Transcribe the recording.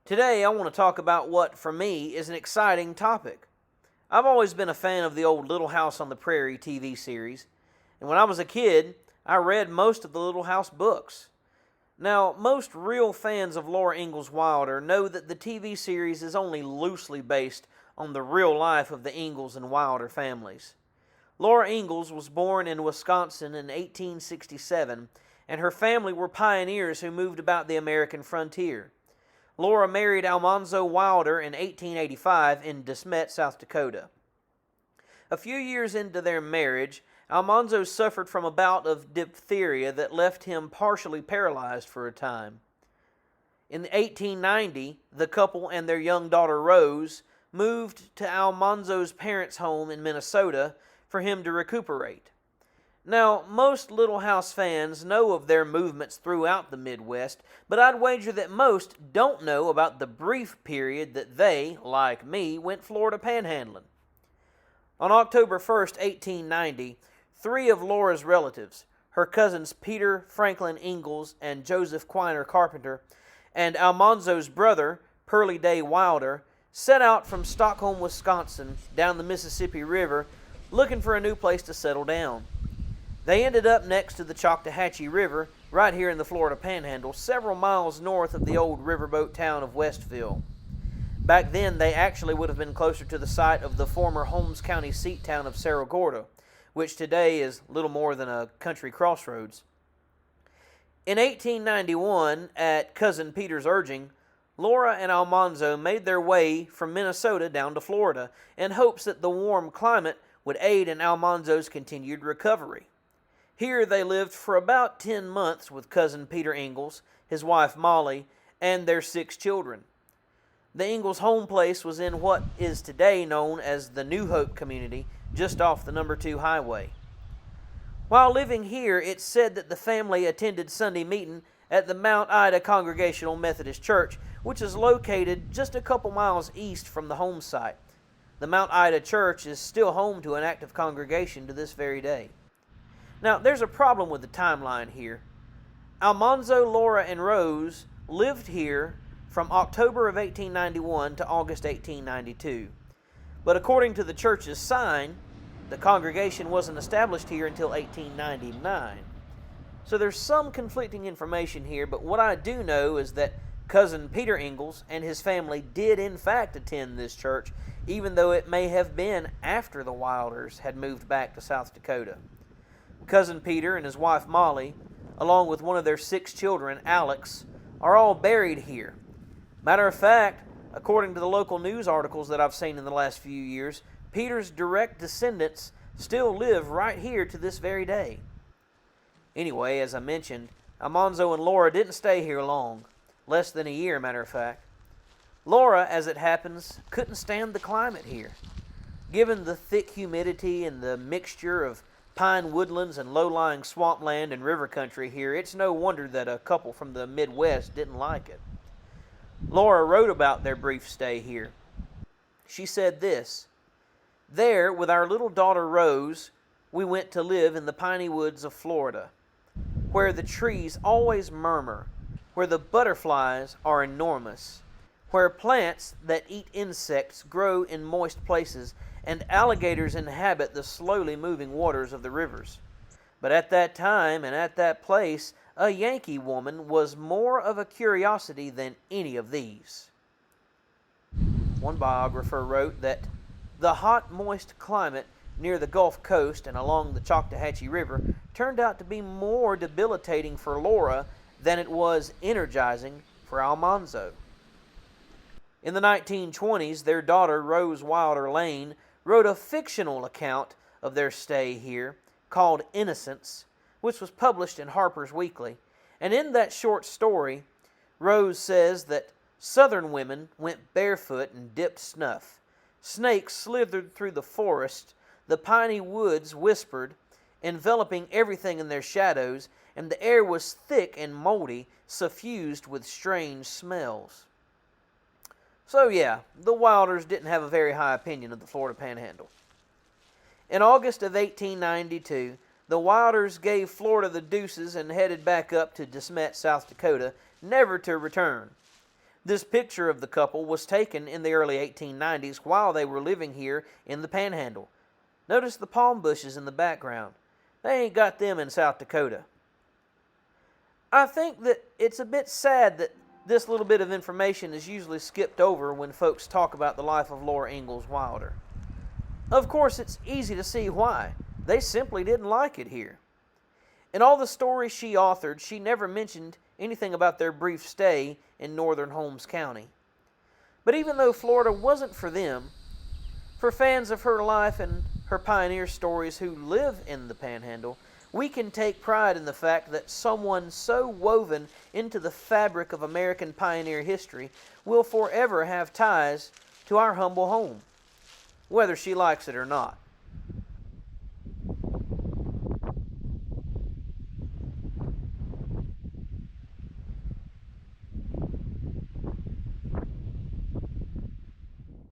Today I want to talk about what, for me, is an exciting topic. I've always been a fan of the old Little House on the Prairie TV series, and when I was a kid, I read most of the Little House books. Now, most real fans of Laura Ingalls Wilder know that the TV series is only loosely based on the real life of the Ingalls and Wilder families. Laura Ingalls was born in Wisconsin in 1867, and her family were pioneers who moved about the American frontier. Laura married Almanzo Wilder in 1885 in De Smet, South Dakota. A few years into their marriage, Almanzo suffered from a bout of diphtheria that left him partially paralyzed for a time. In 1890, the couple and their young daughter Rose moved to Almanzo's parents' home in Minnesota for him to recuperate. Now, most Little House fans know of their movements throughout the Midwest, but I'd wager that most don't know about the brief period that they, like me, went Florida Panhandling. On October 1st, 1890, three of Laura's relatives, her cousins Peter Franklin Ingalls and Joseph Quiner Carpenter, and Almanzo's brother, Pearly Day Wilder, set out from Stockholm, Wisconsin, down the Mississippi River, looking for a new place to settle down. They ended up next to the Choctawhatchee River, right here in the Florida Panhandle, several miles north of the old riverboat town of Westville. Back then, they actually would have been closer to the site of the former Holmes County seat town of Cerro Gordo, which today is little more than a country crossroads. In 1891, at Cousin Peter's urging, Laura and Almanzo made their way from Minnesota down to Florida in hopes that the warm climate would aid in Almanzo's continued recovery. Here they lived for about 10 months with Cousin Peter Ingalls, his wife Molly, and their 6 children. The Ingalls' home place was in what is today known as the New Hope community, just off the number 2 highway. While living here, it's said that the family attended Sunday meeting at the Mount Ida Congregational Methodist Church, which is located just a couple miles east from the home site. The Mount Ida Church is still home to an active congregation to this very day. Now, there's a problem with the timeline here. Almanzo, Laura, and Rose lived here from October of 1891 to August 1892. But according to the church's sign, the congregation wasn't established here until 1899. So there's some conflicting information here, but what I do know is that Cousin Peter Ingalls and his family did in fact attend this church, even though it may have been after the Wilders had moved back to South Dakota. Cousin Peter and his wife Molly, along with one of their 6 children, Alex, are all buried here. Matter of fact, according to the local news articles that I've seen in the last few years, Peter's direct descendants still live right here to this very day. Anyway, as I mentioned, Almanzo and Laura didn't stay here long, less than a year, matter of fact. Laura, as it happens, couldn't stand the climate here. Given the thick humidity and the mixture of pine woodlands and low-lying swampland and river country here, it's no wonder that a couple from the Midwest didn't like it. Laura wrote about their brief stay here. She said this, "There, with our little daughter Rose, we went to live in the piney woods of Florida, where the trees always murmur, where the butterflies are enormous, where plants that eat insects grow in moist places, and alligators inhabit the slowly moving waters of the rivers. But at that time and at that place, a Yankee woman was more of a curiosity than any of these." One biographer wrote that the hot, moist climate near the Gulf Coast and along the Choctawhatchee River turned out to be more debilitating for Laura than it was energizing for Almanzo. In the 1920s, their daughter, Rose Wilder Lane, wrote a fictional account of their stay here called Innocence, which was published in Harper's Weekly. And in that short story, Rose says that Southern women went barefoot and dipped snuff. Snakes slithered through the forest, the piney woods whispered, enveloping everything in their shadows, and the air was thick and moldy, suffused with strange smells. So yeah, the Wilders didn't have a very high opinion of the Florida Panhandle. In August of 1892, the Wilders gave Florida the deuces and headed back up to De Smet, South Dakota, never to return. This picture of the couple was taken in the early 1890s while they were living here in the Panhandle. Notice the palm bushes in the background. They ain't got them in South Dakota. I think that it's a bit sad that this little bit of information is usually skipped over when folks talk about the life of Laura Ingalls Wilder. Of course, it's easy to see why. They simply didn't like it here. In all the stories she authored, she never mentioned anything about their brief stay in northern Holmes County. But even though Florida wasn't for them, for fans of her life and her pioneer stories who live in the Panhandle, we can take pride in the fact that someone so woven into the fabric of American pioneer history will forever have ties to our humble home, whether she likes it or not.